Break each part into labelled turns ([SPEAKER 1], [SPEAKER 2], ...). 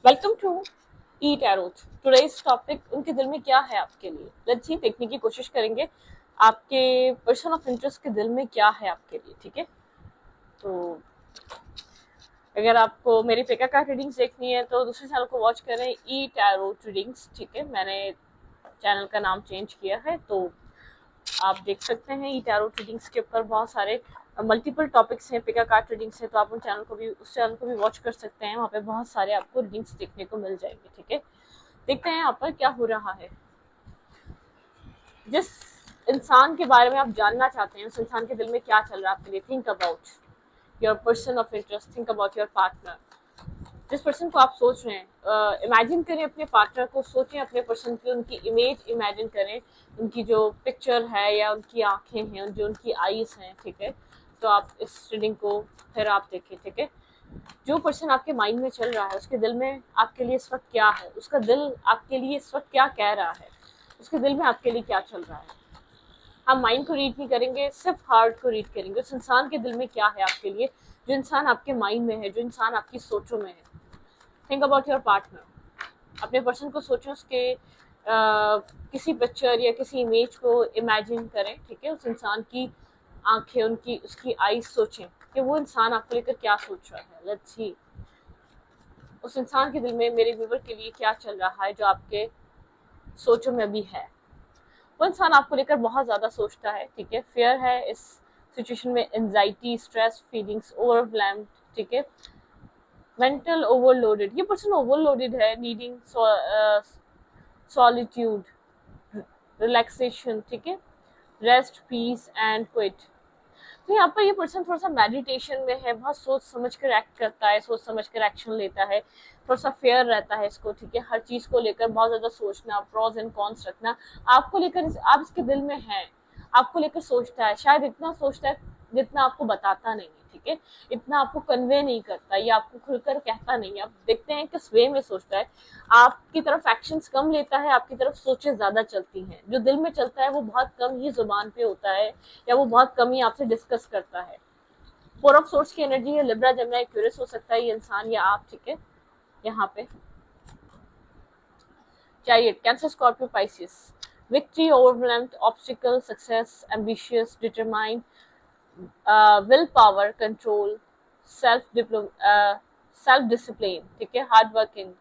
[SPEAKER 1] Welcome to E Tarot. Today's topic उनके दिल में क्या है आपके लिए। लेट्स सी, देखने की कोशिश करेंगे आपके पर्सन ऑफ इंटरेस्ट के दिल में क्या है आपके लिए। ठीक है, तो अगर आपको मेरी पिका कार्ड रीडिंग्स देखनी है तो दूसरे चैनल को वॉच करें, ई टैरोट रीडिंग्स। ठीक है, मैंने चैनल का नाम चेंज किया है, तो आप देख सकते हैं ई टैरोट रीडिंग्स के ऊपर बहुत सारे मल्टीपल टॉपिक्स हैं, पिका कार्ड रीडिंग्स है, तो आप उस चैनल को भी वॉच कर सकते हैं। वहाँ पे बहुत सारे आपको रीडिंग्स देखने को मिल जाएंगे। ठीक है, देखते हैं यहाँ पर क्या हो रहा है। जिस इंसान के बारे में आप जानना चाहते हैं उस इंसान के दिल में क्या चल रहा है आपके लिए। Think about your person of interest, think about your partner. जिस पर्सन को आप सोच रहे हैं, इमेजिन करें अपने पार्टनर को, सोचें अपने पर्सन की, उनकी इमेज इमेजिन करें, उनकी जो पिक्चर है या उनकी आंखें हैं, जो उनकी आईज हैं। ठीक है, तो आप इस रीडिंग को फिर आप देखें। ठीक है, जो पर्सन आपके माइंड में चल रहा है उसके दिल में आपके लिए इस वक्त क्या है, उसका दिल आपके लिए इस वक्त क्या कह रहा है, उसके दिल में आपके लिए क्या चल रहा है। हम माइंड को रीड नहीं करेंगे, सिर्फ हार्ट को रीड करेंगे। उस इंसान के दिल में क्या है आपके लिए, जो इंसान आपके माइंड में है, जो इंसान आपकी सोचों में है। Think about your partner. अपने पर्सन को सोचें, उसके किसी पिक्चर या किसी इमेज को इमेजिन करें। ठीक है, उस इंसान की आंखें, उनकी उसकी आईज सोचें कि वो इंसान आपको लेकर क्या सोच रहा है। लेट्स सी उस इंसान के दिल में मेरे व्यूवर के लिए क्या चल रहा है जो आपके सोचों में भी है। वो इंसान आपको लेकर बहुत ज़्यादा सोचता है। ठीक है, फेयर है इस सिचुएशन में, एंजाइटी, स्ट्रेस, फीलिंग्स ओवरवेल्म्ड। ठीक है, मेंटल ओवरलोडेड, ये पर्सन ओवरलोडेड है, नीडिंग सॉलिट्यूड, रिलैक्सेशन। ठीक है, रेस्ट, पीस एंड क्विट। तो यहाँ पर ये पर्सन थोड़ा सा मेडिटेशन में है, बहुत सोच समझ कर एक्ट करता है, सोच समझ कर एक्शन लेता है, थोड़ा सा फेयर रहता है इसको। ठीक है, हर चीज़ को लेकर बहुत ज़्यादा सोचना, प्रॉज एंड कॉन्स रखना, आपको लेकर, आप इसके दिल में हैं, आपको लेकर सोचता है। शायद इतना सोचता है जितना आपको बताता नहीं है। ठीक है, इतना आपको कन्वे नहीं करता या आपको खुलकर कहता नहीं। आप देखते हैं किस वे में सोचता है। आपकी तरफ एक्शंस कम लेता है, आपकी तरफ सोचें ज़्यादा चलती हैं। जो दिल में चलता है वो बहुत कम ही जुबान पे होता है, या वो बहुत कम ही आपसे डिस्कस करता है। फोर ऑफ सोर्स की एनर्जी है, लिब्रा, जमुना, एक्वेरियस हो सकता है ये इंसान या आप। ठीक है, यहाँ पे chariot, cancer, Scorpio, Pisces. Victory, overwhelmed, obstacle, success, ambitious, determined, will power, control, self discipline. ठीक है, हार्ड वर्किंग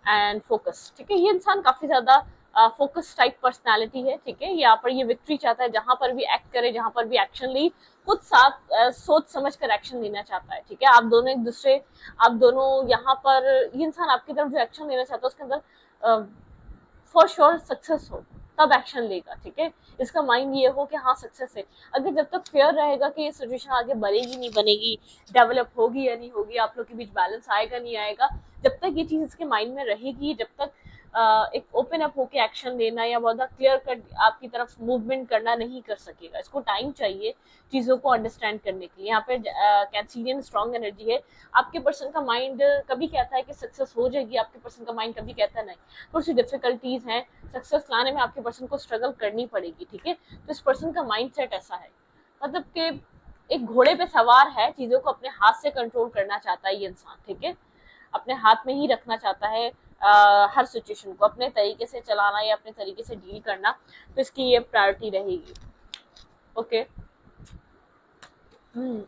[SPEAKER 1] एंड फोकस। ठीक है, ये इंसान काफी ज्यादा फोकस टाइप पर्सनालिटी है। ठीक है, यहाँ पर ये विक्ट्री चाहता है, जहां पर भी एक्ट करे, जहां पर भी एक्शन ली, खुद साथ सोच समझ कर एक्शन लेना चाहता है। ठीक है, आप दोनों यहाँ पर, ये इंसान आपकी तरफ जो एक्शन लेना चाहता है उसके अंदर फॉर श्योर सक्सेस हो, तब एक्शन लेगा। ठीक है, इसका माइंड ये हो कि हाँ सक्सेस है। अगर जब तक फेयर रहेगा कि ये सिचुएशन आगे बनेगी नहीं बनेगी, डेवलप होगी या नहीं होगी, आप लोग के बीच बैलेंस आएगा नहीं आएगा, जब तक ये चीज इसके माइंड में रहेगी, जब तक एक ओपन अप होके एक्शन लेना या बहुत क्लियर कट आपकी तरफ मूवमेंट करना नहीं कर सकेगा। इसको टाइम चाहिए चीजों को अंडरस्टैंड करने के लिए। यहाँ पे कैंसिलियन स्ट्रॉन्ग एनर्जी है। आपके पर्सन का माइंड कभी कहता है कि सक्सेस हो जाएगी, आपके पर्सन का माइंड कभी कहता नहीं, थोड़ी सी डिफिकल्टीज हैं, सक्सेस लाने में आपके पर्सन को स्ट्रगल करनी पड़ेगी। ठीक है, तो इस पर्सन का माइंड सेट ऐसा है, मतलब कि एक घोड़े पे सवार है, चीजों को अपने हाथ से कंट्रोल करना चाहता है ये इंसान। ठीक है, अपने हाथ में ही रखना चाहता है, हर सिचुएशन को अपने तरीके से चलाना या अपने तरीके से डील करना, तो इसकी ये प्रायोरिटी रहेगी। ओके,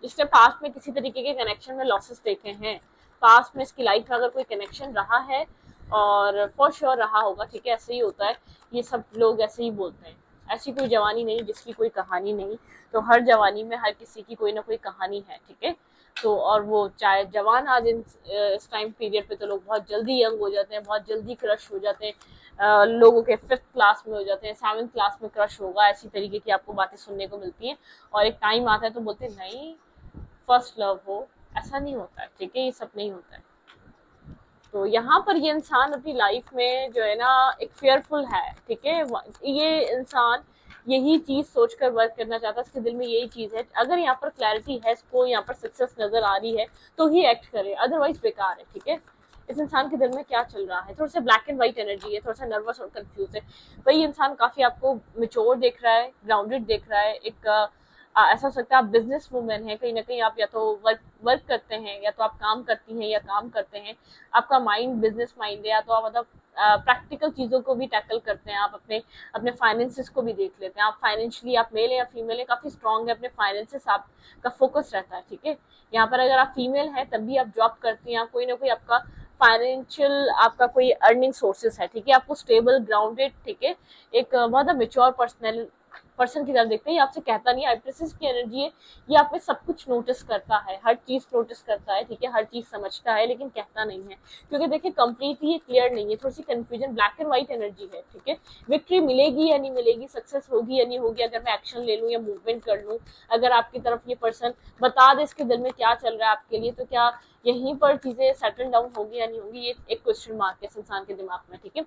[SPEAKER 1] इसने पास्ट में किसी तरीके के कनेक्शन में लॉसेस देखे हैं, पास्ट में इसकी लाइफ में अगर कोई कनेक्शन रहा है, और फॉर श्योर रहा होगा। ठीक है, ऐसे ही होता है, ये सब लोग ऐसे ही बोलते हैं। ऐसी कोई जवानी नहीं जिसकी कोई कहानी नहीं, तो हर जवानी में हर किसी की कोई ना कोई कहानी है। ठीक है, तो और वो चाहे जवान आज इस टाइम पीरियड पे तो लोग बहुत जल्दी यंग हो जाते हैं, बहुत जल्दी क्रश हो जाते हैं, लोगों के 5th क्लास में हो जाते हैं, 7th क्लास में क्रश होगा, ऐसी तरीके की आपको बातें सुनने को मिलती हैं। और एक टाइम आता है तो बोलते हैं नहीं फर्स्ट लव हो, ऐसा नहीं होता है। ठीक है, ये सब नहीं होता है। तो यहाँ पर ये इंसान अपनी लाइफ में जो है ना एक फेयरफुल है। ठीक है, ये इंसान यही चीज सोचकर वर्क करना चाहता है, इसके दिल में यही चीज है। अगर यहाँ पर क्लैरिटी है, इसको यहाँ पर सक्सेस नजर आ रही है तो ही एक्ट करे, अदरवाइज बेकार है। ठीक है, इस इंसान के दिल में क्या चल रहा है, थोड़ा सा ब्लैक एंड व्हाइट एनर्जी है, थोड़ा सा नर्वस और कंफ्यूज है। वही इंसान काफी आपको मेच्योर देख रहा है, ग्राउंडेड देख रहा है, एक ऐसा हो सकता है आप बिजनेस वूमेन हैं, कहीं ना कहीं आप या तो वर्क करते हैं, या तो आप काम करती हैं या काम करते हैं, आपका माइंड बिजनेस माइंड है, या तो आप मतलब प्रैक्टिकल चीज़ों को भी टैकल करते हैं, आप अपने अपने फाइनेंसिस को भी देख लेते हैं, आप फाइनेंशियली आप मेल है या फीमेल है काफ़ी स्ट्रांग है, अपने फाइनेंसिस आपका फोकस रहता है, ठीक है। यहाँ पर अगर आप फीमेल हैं तब भी आप जॉब करती हैं, कोई ना कोई आपका फाइनेंशियल आपका कोई अर्निंग सोर्सेस है, ठीक है, आपको स्टेबल ग्राउंडेड, ठीक है, एक बहुत मेच्योर पर्सन की तरफ देखते हैं, ये आपसे कहता नहीं है, हाइप्सिस की एनर्जी है, ये आप में सब कुछ नोटिस करता है, हर चीज नोटिस करता है, ठीक है, हर चीज समझता है, लेकिन कहता नहीं है, क्योंकि देखिए कंप्लीटली क्लियर नहीं है, थोड़ी सी confusion, black and white energy है, ठीक है। विक्ट्री मिलेगी या नहीं मिलेगी, सक्सेस होगी या नहीं होगी, अगर मैं एक्शन ले लूँ या मूवमेंट कर लूँ, अगर आपकी तरफ ये पर्सन बता दे इसके दिल में क्या चल रहा है आपके लिए, तो क्या यहीं पर चीजें सेटल डाउन होगी या नहीं होगी, ये एक क्वेश्चन मार्क है इस इंसान के दिमाग में, ठीक है।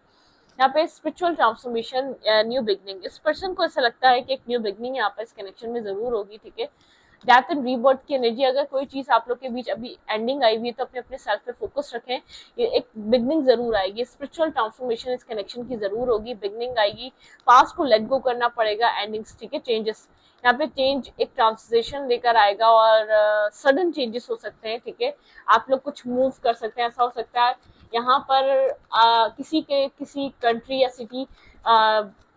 [SPEAKER 1] यहाँ पे स्पिरिचुअल ट्रांसफॉर्मेशन, न्यू बिगनिंग, इस पर्सन को ऐसा लगता है कि एक न्यू बिगनिंग यहाँ पर इस कनेक्शन में जरूर होगी, ठीक है। डेथ एंड रीबर्थ की एनर्जी, अगर कोई चीज आप लोग के बीच अभी एंडिंग आई हुई है तो अपने अपने सेल्फ पे फोकस रखें, ये एक बिगनिंग जरूर आएगी, स्पिरिचुअल ट्रांसफॉर्मेशन इस कनेक्शन की जरूर होगी, बिगनिंग आएगी, पास्ट को लेट गो करना पड़ेगा, एंडिंग्स, ठीक है, चेंजेस, यहाँ पे चेंज एक ट्रांसलेशन लेकर आएगा, और सडन चेंजेस हो सकते हैं, ठीक है, आप लोग कुछ मूव कर सकते हैं, ऐसा हो सकता है यहाँ पर किसी कंट्री या सिटी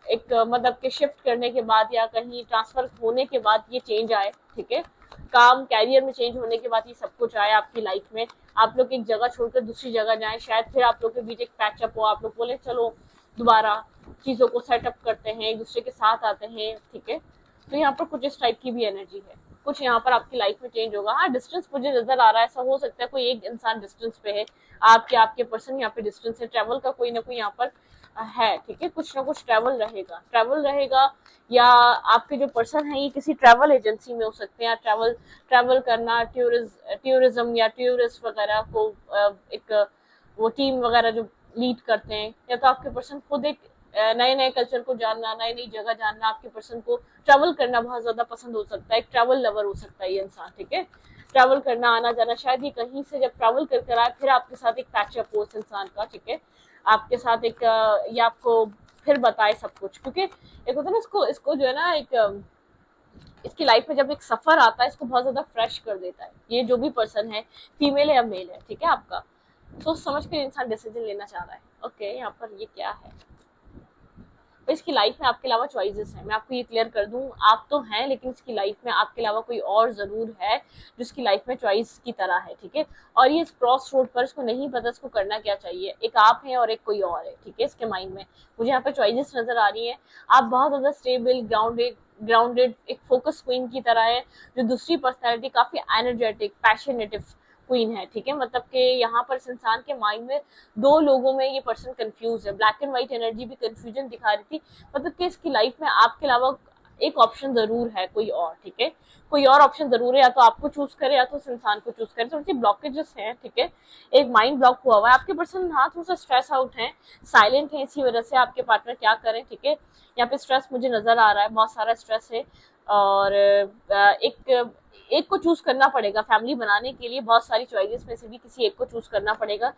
[SPEAKER 1] एक मतलब के शिफ्ट करने के बाद या कहीं ट्रांसफर होने के बाद ये चेंज आए, ठीक है, काम कैरियर में चेंज होने के बाद ये सब कुछ आए आपकी लाइफ में, आप लोग एक जगह छोड़कर दूसरी जगह जाएं, शायद फिर आप लोग के बीच एक पैचअप हो, आप लोग बोले चलो दोबारा चीजों को सेटअप करते हैं, एक दूसरे के साथ आते हैं, ठीक है। तो यहाँ पर कुछ इस टाइप की भी एनर्जी है, कुछ यहाँ पर आपकी लाइफ में चेंज होगा। हाँ, डिस्टेंस मुझे नजर आ रहा है, ऐसा हो सकता है कोई एक इंसान डिस्टेंस पे है, आपके पर्सन यहाँ पे डिस्टेंस है, ट्रेवल का कोई ना कोई यहाँ पर है, ठीक है, कुछ ना कुछ ट्रेवल रहेगा, या आपके जो पर्सन है ये किसी ट्रेवल एजेंसी में हो सकते हैं, ट्रेवल करना, टूरिज्म या टूरिस्ट वगैरह को एक वो टीम वगैरह जो लीड करते हैं, या तो आपके पर्सन खुद एक नए नए कल्चर को जानना, नई नई जगह जानना, आपके पर्सन को ट्रैवल करना बहुत ज्यादा पसंद हो सकता है, एक ट्रैवल लवर हो सकता है ये इंसान, ठीक है, ट्रैवल करना, आना जाना, शायद ये कहीं से जब ट्रैवल कर आए फिर आपके साथ एक पैचअप हो इस इंसान का, ठीक है, आपके साथ एक ये आपको फिर बताए सब कुछ, क्योंकि एक होता है ना, इसको जो है ना एक इसकी लाइफ में जब एक सफर आता है इसको बहुत ज्यादा फ्रेश कर देता है, ये जो भी पर्सन है, फीमेल है या मेल है, ठीक है, आपका सोच समझ कर इंसान डिसीजन लेना चाह रहा है। ओके, यहाँ पर ये क्या है, तो इसकी लाइफ में आपके अलावा चॉइसेस हैं, मैं आपको ये क्लियर कर दूं, आप तो हैं लेकिन इसकी लाइफ में आपके अलावा कोई और जरूर है जिसकी लाइफ में चॉइस की तरह है, ठीक है, और ये इस क्रॉस रोड पर इसको नहीं पता इसको करना क्या चाहिए, एक आप है और एक कोई और है, ठीक है, इसके माइंड में मुझे यहाँ पे चॉइसेस नजर आ रही है, आप बहुत ज्यादा स्टेबल ग्राउंडेड एक फोकस क्वीन की तरह है, जो दूसरी पर्सनैलिटी काफी एनर्जेटिक पैशनेटिव क्वीन है, ठीक है, मतलब कि यहाँ पर इस इंसान के माइंड में दो लोगों में ये पर्सन कंफ्यूज है, ब्लैक एंड व्हाइट एनर्जी भी कंफ्यूजन दिखा रही थी, मतलब कि इसकी लाइफ में आपके अलावा एक ऑप्शन जरूर है कोई और, ठीक है, कोई और ऑप्शन जरूर है, या तो आपको चूज करे या तो उस इंसान को चूज करे, थोड़ी सी ब्लॉकेजेस हैं, ठीक है, एक माइंड ब्लॉक हुआ हुआ है, आपके पर्सन हाँ थोड़ा सा स्ट्रेस आउट है, साइलेंट है, इसी वजह से आपके पार्टनर क्या करें, ठीक है, यहाँ पे स्ट्रेस मुझे नजर आ रहा है, बहुत सारा स्ट्रेस है, और एक को चूज करना पड़ेगा, फैमिली बनाने के लिए बहुत सारी चॉइसेस में से भी किसी एक को चूज करना पड़ेगा,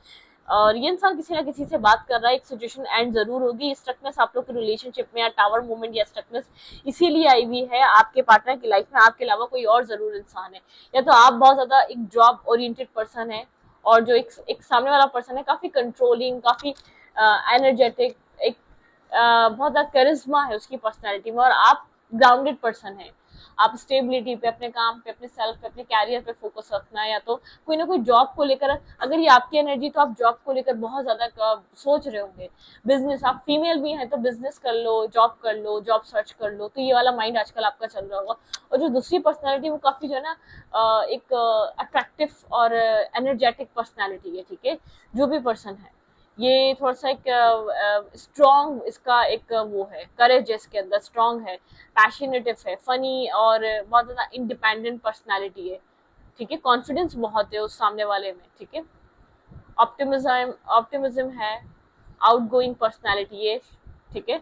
[SPEAKER 1] और ये इंसान किसी ना किसी से बात कर रहा है, एक सिचुएशन एंड जरूर होगी, स्ट्रकनेस आप लोग के रिलेशनशिप में या टावर मूवमेंट या स्ट्रकनेस इसीलिए आई हुई है आपके पार्टनर की लाइफ में, आपके अलावा कोई और जरूर इंसान है, या तो आप बहुत ज्यादा एक जॉब ओरिएंटेड पर्सन है, और जो एक सामने वाला पर्सन है काफी कंट्रोलिंग, काफी एनर्जेटिक, एक बहुत ज्यादा करिश्मा है उसकी पर्सनैलिटी में, और आप ग्राउंडेड पर्सन है, आप स्टेबिलिटी पे, अपने काम पे, अपने सेल्फ पे, अपने कैरियर पे फोकस रखना है, या तो कोई ना कोई जॉब को लेकर, अगर ये आपकी एनर्जी तो आप जॉब को लेकर बहुत ज्यादा सोच रहे होंगे, बिजनेस, आप फीमेल भी हैं तो बिजनेस कर लो, जॉब सर्च कर लो, तो ये वाला माइंड आजकल आपका चल रहा होगा, और जो दूसरी पर्सनैलिटी वो काफी जो है ना एक अट्रैक्टिव और एनर्जेटिक पर्सनैलिटी है, ठीक है, जो भी पर्सन है ये थोड़ा सा एक स्ट्रॉन्ग, इसका एक वो है, करेज है इसके अंदर, स्ट्रॉन्ग है, पैशनेटिव है, फनी, और बहुत ज्यादा इंडिपेंडेंट पर्सनालिटी है, ठीक है, कॉन्फिडेंस बहुत है उस सामने वाले में, ठीक है, ऑप्टिमिज्म है, आउटगोइंग पर्सनालिटी है, ठीक है,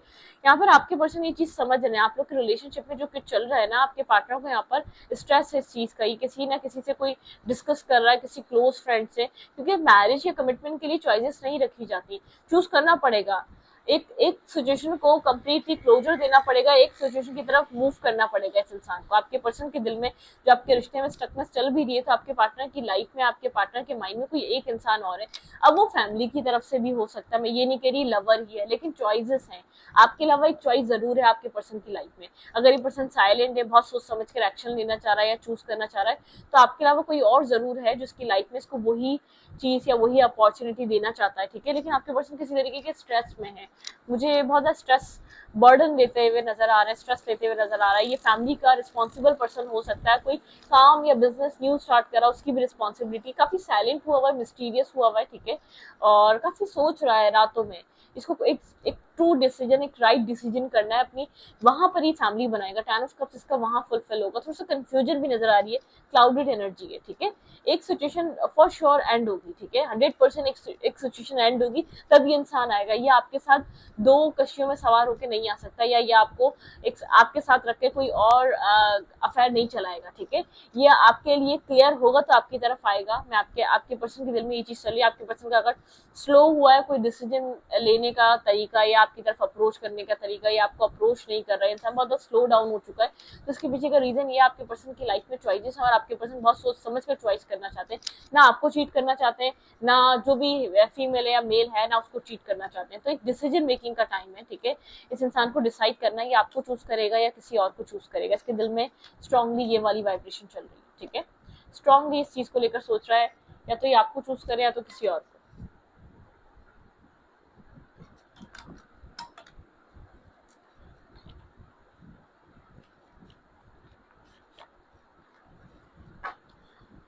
[SPEAKER 1] यहाँ पर आपके पर्सन ये चीज समझ रहे हैं, आप लोग के रिलेशनशिप में जो कुछ चल रहा है ना, आपके पार्टनर को यहाँ पर स्ट्रेस है इस चीज का, किसी ना किसी से कोई डिस्कस कर रहा है, किसी क्लोज फ्रेंड से, क्योंकि मैरिज या कमिटमेंट के लिए चॉइसेस नहीं रखी जाती, चूज करना पड़ेगा, एक एक सिचुएशन को कंप्लीटली क्लोजर देना पड़ेगा, एक सिचुएशन की तरफ मूव करना पड़ेगा इस इंसान को। आपके पर्सन के दिल में जो आपके रिश्ते में स्टकनेस चल भी रही है, तो आपके पार्टनर की लाइफ में, आपके पार्टनर के माइंड में कोई एक इंसान और है। अब वो फैमिली की तरफ से भी हो सकता है, मैं ये नहीं कह रही लवर ही है, लेकिन चॉइसेस हैं। आपके अलावा एक चॉइस जरूर है आपके पर्सन की लाइफ में। अगर ये पर्सन साइलेंट है, बहुत सोच समझ कर एक्शन लेना चाह रहा है या चूज करना चाह रहा है, तो आपके अलावा कोई और जरूर है जिसकी लाइफ में इसको वही चीज या वही अपॉर्चुनिटी देना चाहता है, ठीक है। लेकिन आपके पर्सन किसी तरीके के स्ट्रेस में है, मुझे बहुत ज्यादा स्ट्रेस बर्डन लेते हुए नजर आ रहा है, स्ट्रेस लेते हुए नजर आ रहा है। ये फैमिली का रिस्पॉन्सिबल पर्सन हो सकता है, कोई काम या बिजनेस न्यू स्टार्ट करा, उसकी भी रिस्पॉन्सिबिलिटी। काफी साइलेंट हुआ हुआ है, मिस्टीरियस हुआ हुआ है, ठीक है, और काफी सोच रहा है रातों में। इसको एक ट्रू डिसीजन, एक राइट डिसीजन करना है अपनी, वहां पर ही फैमिली बनाएगा। 10 ऑफ कप्स इसका वहां फुलफिल होगा। थोड़ा सा कंफ्यूजन भी नजर आ रही है, क्लाउडेड एनर्जी है, ठीक है। एक सिचुएशन फॉर श्योर एंड होगी, ठीक है, 100% एक सिचुएशन एंड होगी, तब ये इंसान आएगा। ये आपके साथ दो कश्तियों में सवार होकर नहीं आ सकता, या ये आपको एक आपके साथ रख के कोई और अफेयर नहीं चलाएगा, ठीक है। ये आपके लिए क्लियर होगा तो आपकी तरफ आएगा। मैं आपके पर्सन के दिल में ये चीज चल रही है। आपके पर्सन का अगर स्लो हुआ है कोई डिसीजन लेने का तरीका, या आपकी तरफ अप्रोच करने का तरीका, या आपको अप्रोच नहीं कर रहा है, इंसान बहुत स्लो डाउन हो चुका है, तो इसके पीछे का रीजन ये आपके पर्सन की लाइफ में चॉइसेस है, और आपके पर्सन बहुत सोच समझ कर चॉइस करना चाहते हैं। ना आपको चीट करना चाहते हैं, ना जो भी फीमेल है या मेल है, ना उसको चीट करना चाहते हैं। तो एक डिसीजन मेकिंग का टाइम है, ठीक है। इस इंसान को डिसाइड करना है, ये आपको चूज करेगा या किसी और को चूज करेगा। इसके दिल में स्ट्रांगली ये वाली वाइब्रेशन चल रही है, ठीक है। स्ट्रांगली इस चीज को लेकर सोच रहा है, या तो ये आपको चूज करे या तो किसी और को।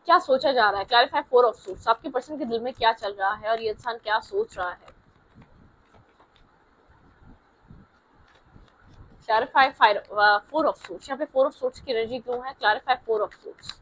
[SPEAKER 1] क्या सोचा जा रहा है? Clarify 4 of suits. आपके पर्सन के दिल में क्या चल रहा है और ये इंसान क्या सोच रहा है? Clarify 4 of suits. यहाँ पे 4 ऑफ सूट्स की एनर्जी क्यों है? Clarify 4 of suits.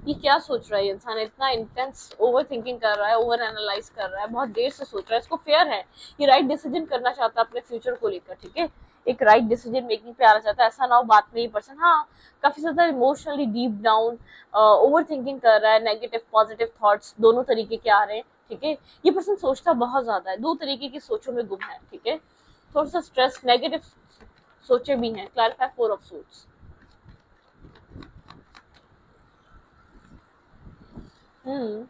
[SPEAKER 1] ये क्या सोच रहा है? इंसान इतना इंटेंस ओवर थिंकिंग कर रहा है, ओवर एनालाइज कर रहा है, बहुत देर से सोच रहा है। इसको फेयर है, ये राइट डिसीजन करना चाहता है अपने फ्यूचर को लेकर, ठीक है। एक राइट डिसीजन मेकिंग पे आना चाहता है। ऐसा ना हो बात में ये पर्सन हाँ काफी ज्यादा emotionally deep down over thinking कर रहा है, नेगेटिव पॉजिटिव थॉट्स दोनों तरीके के आ रहे हैं, ठीक है। ये पर्सन सोचता बहुत ज्यादा है, दो तरीके की सोचों में गुम है, ठीक है। थोड़ा सा स्ट्रेस, नेगेटिव सोचे भी हैं। Clarify 4 of suits. हम्म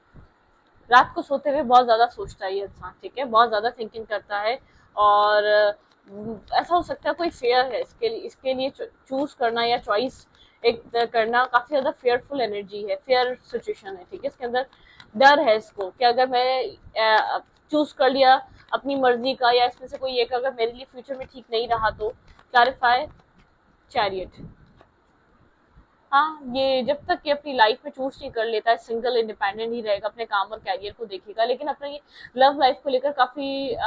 [SPEAKER 1] रात को सोते हुए बहुत ज्यादा सोचता है ये इंसान, ठीक है, बहुत ज्यादा थिंकिंग करता है। और ऐसा हो सकता है कोई फेयर है इसके लिए चूज करना या चॉइस एक करना काफी ज्यादा फेयरफुल एनर्जी है, फेयर सिचुएशन है, ठीक है। इसके अंदर डर है इसको कि अगर मैं चूज कर लिया अपनी मर्जी का, या इसमें से कोई एक अगर मेरे लिए फ्यूचर में ठीक नहीं रहा तो। Clarify chariot. हाँ, ये जब तक कि अपनी लाइफ में चूज नहीं कर लेता है, सिंगल इंडिपेंडेंट ही रहेगा, अपने काम और कैरियर को देखेगा, लेकिन अपने लव लाइफ को लेकर काफी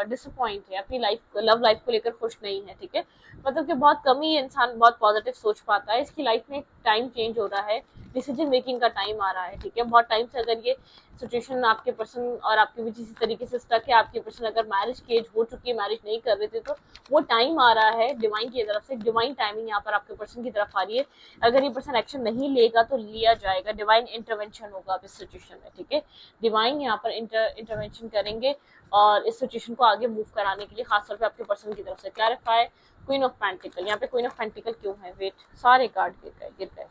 [SPEAKER 1] डिसअपॉइंट है, अपनी लाइफ लव लाइफ को लेकर खुश नहीं है, ठीक है। मतलब कि बहुत कम ही इंसान बहुत पॉजिटिव सोच पाता है। इसकी लाइफ में टाइम चेंज हो रहा है, डिसीजन मेकिंग का टाइम आ रहा है, ठीक है। बहुत टाइम से अगर ये सिचुएशन आपके पर्सन और आपके बीच इसी तरीके से स्टक है, आपके पर्सन अगर मैरिज की एज हो चुकी है, मैरिज नहीं कर रहे थे, तो वो टाइम आ रहा है डिवाइन की तरफ से। डिवाइन टाइमिंग यहाँ पर आपके पर्सन की तरफ आ रही है। अगर ये पर्सन एक्शन नहीं लेगा तो लिया जाएगा, डिवाइन इंटरवेंशन होगा अब इस सिचुएशन में, ठीक है। डिवाइन यहाँ पर इंटरवेंशन करेंगे और इस सिचुएशन को आगे मूव कराने के लिए, खासतौर पे आपके पर्सन की तरफ से। Clarify queen of pentacle. यहाँ पे क्वीन ऑफ पेंटिकल क्यों है? वेट, सारे कार्ड गिर गए।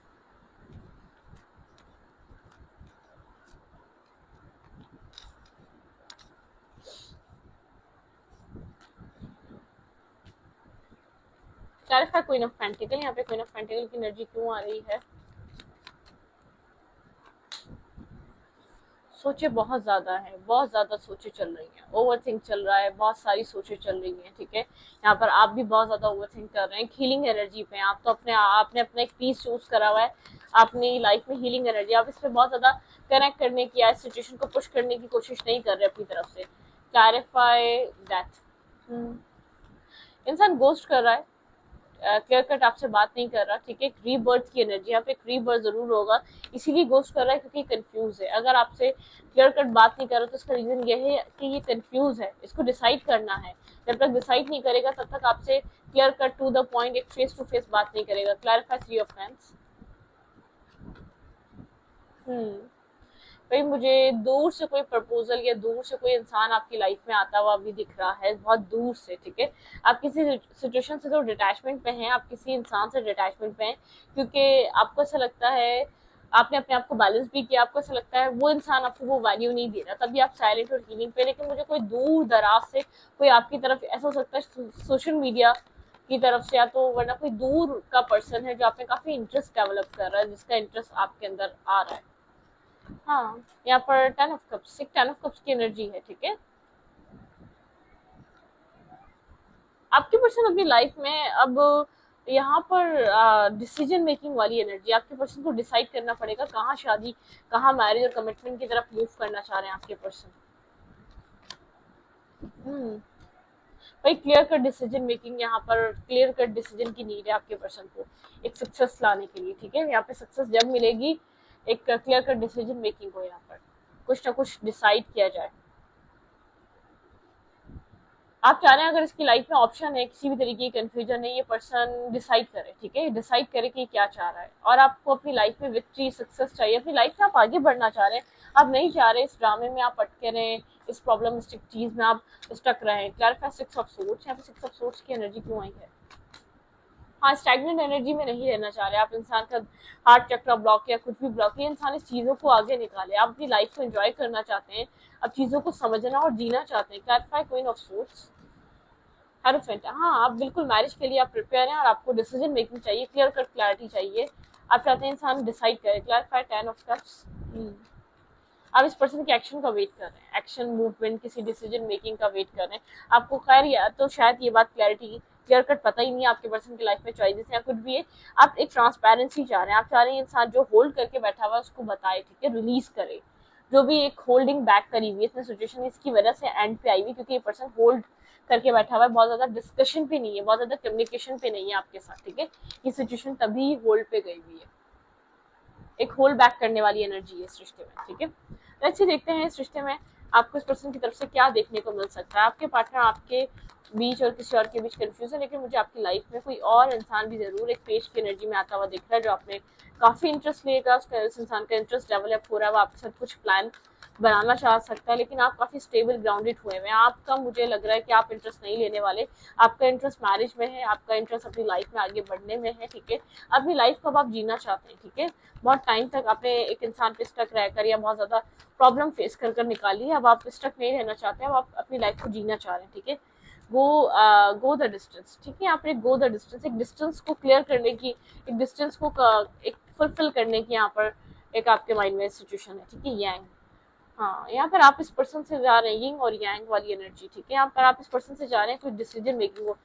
[SPEAKER 1] Clarify queen of pentacle. यहाँ पे क्वीन ऑफ पेंटिकल की एनर्जी क्यों आ रही है? सोचे बहुत ज्यादा है, बहुत ज्यादा सोचे चल रही हैं, ओवर थिंक चल रहा है, बहुत सारी सोचे चल रही हैं, ठीक है। यहाँ पर आप भी बहुत ज्यादा ओवर थिंक कर रहे हैं। हीलिंग एनर्जी पे आप तो आपने अपना एक पीस चूज करा हुआ है अपनी लाइफ में, हीलिंग एनर्जी। आप इस पे बहुत ज्यादा कनेक्ट करने की या सिचुएशन को पुश करने की कोशिश नहीं कर रहे अपनी तरफ से। क्लैरिफाई दैट इंसान गोस्ट कर रहा है, क्लियर कट आपसे बात नहीं कर रहा, ठीक है। एक रीबर्थ की एनर्जी, यहाँ पे एक रीबर्थ जरूर होगा, इसीलिए गोस्ट कर रहा है क्योंकि कंफ्यूज है। अगर आपसे क्लियर कट बात नहीं कर रहा तो इसका रीजन ये है कि ये कंफ्यूज है, इसको डिसाइड करना है। जब तक डिसाइड नहीं करेगा तब तक आपसे clear cut to the point एक फेस टू फेस बात नहीं करेगा। Clarify 3 of pens. भाई मुझे दूर से कोई प्रपोजल या दूर से कोई इंसान आपकी लाइफ में आता हुआ अभी दिख रहा है, बहुत दूर से, ठीक है। आप किसी सिचुएशन से तो डिटैचमेंट पे हैं, आप किसी इंसान से डिटैचमेंट पे हैं, क्योंकि आपको ऐसा लगता है, आपने अपने आप को बैलेंस भी किया, आपको ऐसा लगता है वो इंसान आपको वो वैल्यू नहीं दे रहा, तभी आप साइलेंट और हीलिंग पे। लेकिन मुझे कोई दूर दराज से कोई आपकी तरफ, ऐसा हो सकता है सोशल मीडिया की तरफ से, या तो वरना कोई दूर का पर्सन है जो आप में काफी इंटरेस्ट डेवलप कर रहा है, जिसका इंटरेस्ट आपके अंदर आ रहा है। हाँ, यहाँ पर 10 ऑफ कप्स, एक 10 ऑफ कप्स की एनर्जी है, ठीक है। आपके पर्सन अपनी लाइफ में अब यहाँ पर डिसीजन मेकिंग वाली एनर्जी, आपके पर्सन को डिसाइड करना पड़ेगा कहाँ शादी, कहाँ मैरिज और कमिटमेंट की तरफ मूव करना चाह रहे हैं आपके पर्सन। हम्म, भाई क्लियर कट डिसीजन मेकिंग, यहाँ पर क्लियर कट डिसीजन की नीड है आपके पर्सन को एक सक्सेस लाने के लिए, ठीक है। यहाँ पे सक्सेस जब मिलेगी, एक क्लियर कट डिसीजन मेकिंग को यहाँ पर कुछ ना कुछ डिसाइड किया जाए। आप चाह रहे हैं अगर इसकी लाइफ में ऑप्शन है, किसी भी तरीके की कंफ्यूजन है, ये पर्सन डिसाइड करे, ठीक है, डिसाइड करे कि क्या चाह रहा है। और आपको अपनी लाइफ में विक्ट्री, सक्सेस चाहिए, अपनी लाइफ में आप आगे बढ़ना चाह रहे हैं, आप नहीं चाह रहे इस ड्रामे में आप अटके रहे, इस प्रॉब्लमिस्टिक चीज में आप स्टक रहे। क्लैरिफाई 6 ऑफ सोर्ड्स, यहाँ पे 6 ऑफ सोर्ड्स की एनर्जी क्यों आई है? हाँ, स्टैग्नेंट एनर्जी में नहीं रहना चाह रहे आप, इंसान का हार्ट चक्र ब्लॉक या कुछ भी ब्लॉक, ये इंसान इस चीजों को आगे निकाले, आप अपनी लाइफ को एंजॉय करना चाहते हैं, अब चीजों को समझना और जीना चाहते हैं। Clarify queen of swords, hierophant. हाँ, आप बिल्कुल मैरिज के लिए आप प्रिपेयर हैं और आपको डिसीजन मेकिंग चाहिए, क्लियर कट क्लैरिटी चाहिए, आप चाहते हैं इंसान डिसाइड करे। क्लैरिफाई 10 ऑफ कप्स, आप इस पर्सन के एक्शन का वेट कर रहे हैं, एक्शन मूवमेंट, किसी डिसीजन मेकिंग का वेट कर रहे हैं। आपको खैर या तो शायद ये बात क्लैरिटी क्लियर कट पता ही नहीं है आपके पर्सन की लाइफ में चॉइसेस या कुछ भी है, आप एक ट्रांसपेरेंसी चाह रहे हैं, आप चाह रहे हैं इंसान जो होल्ड करके बैठा हुआ है उसको बताए, ठीक है, रिलीज करे जो भी एक होल्डिंग बैक करी हुई है सिचुएशन, इसकी वजह से एंड पे आई हुई, क्योंकि ये पर्सन होल्ड करके बैठा हुआ है, बहुत ज्यादा डिस्कशन पे नहीं है, बहुत ज्यादा कम्युनिकेशन पे नहीं है आपके साथ, ठीक है। ये सिचुएशन तभी होल्ड पे गई हुई है, एक होल्ड बैक करने वाली एनर्जी है इस रिश्ते में, ठीक है। अच्छे देखते हैं इस रिश्ते में आपको इस पर्सन की तरफ से क्या देखने को मिल सकता है। आपके पार्टनर आपके बीच और किसी और के बीच कंफ्यूजन, लेकिन मुझे आपकी लाइफ में कोई और इंसान भी जरूर एक पेज की एनर्जी में आता हुआ दिख रहा है, जो आपने काफी इंटरेस्ट लेगा, उस इंसान का इंटरेस्ट डेवलप हो रहा है, वो आपके साथ कुछ प्लान बनाना चाह सकता है, लेकिन आप काफी स्टेबल ग्राउंडेड हुए हैं। आपका मुझे लग रहा है कि आप इंटरेस्ट नहीं लेने वाले, आपका इंटरेस्ट मैरिज में है, आपका इंटरेस्ट अपनी लाइफ में आगे बढ़ने में है, ठीक है। अपनी लाइफ को अब आप जीना चाहते हैं, ठीक है। बहुत टाइम तक आपने एक इंसान पे स्टक रहकर या बहुत ज्यादा प्रॉब्लम फेस कर कर निकाली है, अब आप स्टक नहीं रहना चाहते हैं, अब आप अपनी लाइफ को जीना चाह रहे हैं, ठीक है। गो द डिस्टेंस, ठीक है। यहाँ पे गो द डिस्टेंस, एक डिस्टेंस को क्लियर करने की, एक डिस्टेंस को एक फुलफिल करने की यहाँ पर एक आपके माइंड में सिचुएशन है, ठीक है। यांग, हाँ, यहाँ पर आप इस पर्सन से जा रहे हैं यिंग और यांग वाली एनर्जी, ठीक है। यहाँ पर आप इस पर्सन से जा रहे हैं कुछ डिसीजन मेकिंग को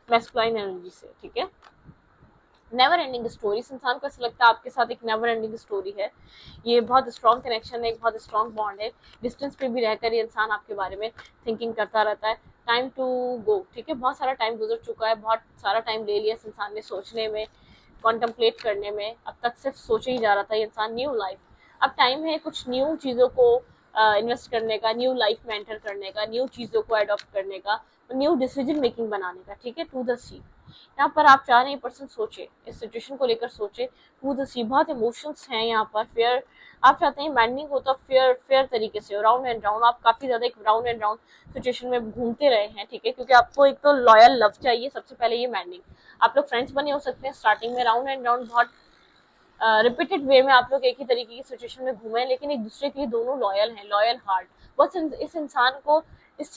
[SPEAKER 1] मैस्कुलाइन एनर्जी से, ठीक है। नेवर एंडिंग स्टोरी, इस इंसान को ऐसा लगता है आपके साथ एक नेवर एंडिंग स्टोरी है, ये बहुत स्ट्रॉन्ग कनेक्शन है, एक बहुत स्ट्रॉन्ग बॉन्ड है, डिस्टेंस पे भी रहकर ये इंसान आपके बारे में थिंकिंग करता रहता है। टाइम टू गो, ठीक है, बहुत सारा टाइम गुजर चुका है, बहुत सारा टाइम ले लिया इस इंसान ने सोचने में, कॉन्टम्पलेट करने में, अब तक सिर्फ सोचे ही जा रहा था ये इंसान। न्यू लाइफ, अब टाइम है कुछ न्यू चीज़ों को इन्वेस्ट करने का, न्यू लाइफ में एंटर करने का, न्यू चीज़ों को अडॉप्ट करने का, न्यू डिसीजन मेकिंग बनाने का, ठीक है। टू द सी, यहाँ पर आप चाह रहे हैं पर्सन सोचे, इस सिचुएशन को लेकर सोचे, टू द सी, बहुत इमोशंस हैं यहाँ पर। फेयर, आप चाहते हैं मैंडिंग होता फेयर, फेयर तरीके से, राउंड एंड राउंड, आप काफी ज्यादा एक राउंड एंड राउंड सिचुएशन में घूमते रहे हैं, ठीक है, क्योंकि आपको एक तो लॉयल लव चाहिए, सबसे पहले ये मैंडिंग, आप लोग फ्रेंड्स बने हो सकते हैं स्टार्टिंग में, राउंड एंड राउंड बहुत रिपीटेड वे में आप लोग एक ही तरीके की सिचुएशन में घूमे, लेकिन एक दूसरे के लिए दोनों लॉयल हैं, लॉयल हार्ट। बस इस इंसान को इस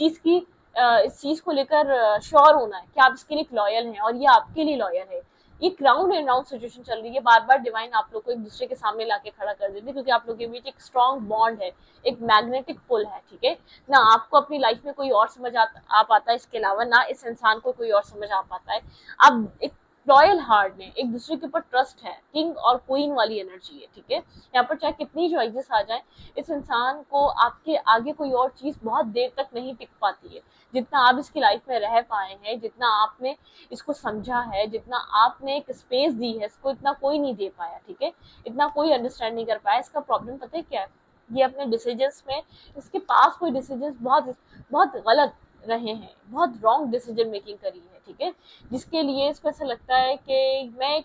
[SPEAKER 1] चीज को लेकर श्योर होना है कि आप इसके लिए लॉयल हैं और ये आपके लिए लॉयल है। एक राउंड एंड राउंड सिचुएशन चल रही है, बार बार डिवाइन आप लोग को एक दूसरे के सामने लाके खड़ा कर देती है, क्योंकि आप लोग के बीच एक स्ट्रॉन्ग बॉन्ड है, एक मैग्नेटिक पुल है, ठीक है ना। आपको अपनी लाइफ में कोई और समझ आ पाता है इसके अलावा, ना इस इंसान को कोई और समझ आ पाता है। अब एक रॉयल हार्ट में एक दूसरे के ऊपर ट्रस्ट है, किंग और क्वीन वाली एनर्जी है, ठीक है। यहाँ पर चाहे कितनी चॉइसेस आ जाए, इस इंसान को आपके आगे कोई और चीज बहुत देर तक नहीं टिक पाती है। जितना आप इसकी लाइफ में रह पाए हैं, जितना आपने इसको समझा है, जितना आपने एक स्पेस दी है इसको, इतना कोई नहीं दे पाया, ठीक है। इतना कोई अंडरस्टैंड नहीं कर पाया। इसका प्रॉब्लम पता है क्या है? ये अपने डिसीजंस में, इसके पास कोई डिसीजंस बहुत बहुत गलत रहे हैं, बहुत रॉन्ग डिसीजन मेकिंग करी है, ठीक है, जिसके लिए इसको ऐसा लगता है कि मैं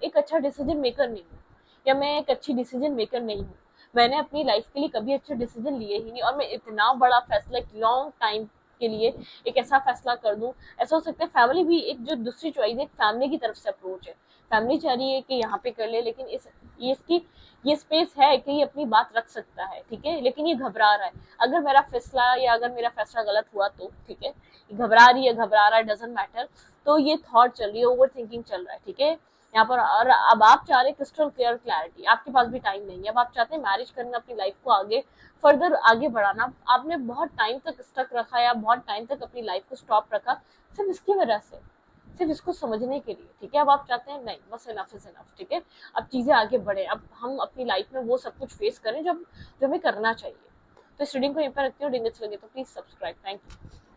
[SPEAKER 1] एक अच्छा डिसीजन मेकर नहीं हूँ, या मैं एक अच्छी डिसीजन मेकर नहीं हूँ। मैंने अपनी लाइफ के लिए कभी अच्छे डिसीजन लिए ही नहीं, और मैं इतना बड़ा फैसला एक लॉन्ग टाइम के लिए एक ऐसा फैसला कर दूं। ऐसा हो सकता है फैमिली भी एक जो दूसरी चॉइस है, फैमिली की तरफ से अप्रोच है, फैमिली चाह रही है कि यहाँ पे कर ले, लेकिन इसकी ये स्पेस है कि ये अपनी बात रख सकता है, ठीक है, लेकिन ये घबरा रहा है। अगर मेरा फैसला या अगर मेरा फैसला गलत हुआ तो ठीक है, घबरा रही है, घबरा रहा है, डजेंट मैटर। तो ये थॉट चल रही है, ओवर थिंकिंग चल रहा है, ठीक है यहाँ पर। और अब आप चाह रहे हैं क्रिस्टल क्लियर क्लैरिटी, आपके पास भी टाइम नहीं है, अब आप चाहते हैं मैरिज करना, अपनी लाइफ को आगे फर्दर आगे बढ़ाना। आपने बहुत टाइम तक स्टक रखा या बहुत टाइम तक अपनी लाइफ को स्टॉप रखा सिर्फ इसकी वजह से, सिर्फ इसको समझने के लिए, ठीक है। अब आप चाहते हैं नहीं, बस इनफ इज इनफ, ठीक है, अब चीजें आगे बढ़े, अब हम अपनी लाइफ में वो सब कुछ फेस करें जो हमें करना चाहिए। तो इस रीडिंग को यहीं पर रखती हूँ। रीडिंग अच्छी लगे तो प्लीज सब्सक्राइब। Thank you.